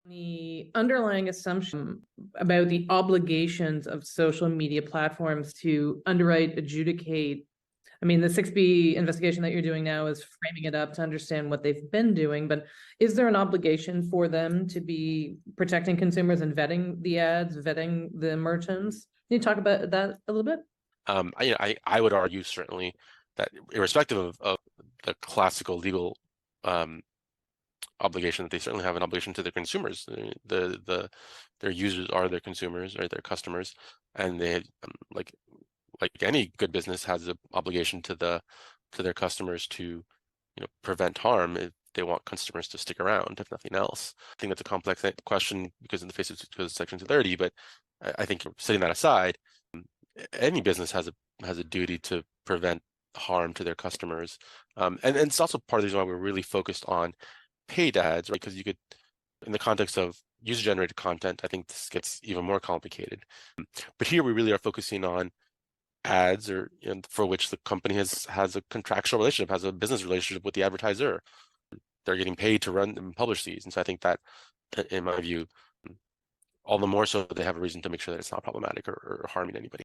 The underlying assumption about the obligations of social media platforms to underwrite, adjudicate. I mean, the 6B investigation that you're doing now is framing it up to understand what they've been doing, but is there an obligation for them to be protecting consumers and vetting the ads, vetting the merchants? Can you talk about that a little bit? I would argue certainly that irrespective of the classical legal obligation, that they certainly have an obligation to their consumers. Their users are their consumers, or their customers, and they like any good business has an obligation to their customers to prevent harm if they want customers to stick around, if nothing else. I think that's a complex question because in the face of Section 230, but I think setting that aside, any business has a duty to prevent harm to their customers, and it's also part of the reason why we're really focused on paid ads, right? Because you could, in the context of user-generated content, I think this gets even more complicated. But here we really are focusing on ads, or for which the company has a contractual relationship, has a business relationship with the advertiser. They're getting paid to run and publish these, and so I think that, in my view, all the more so they have a reason to make sure that it's not problematic or harming anybody.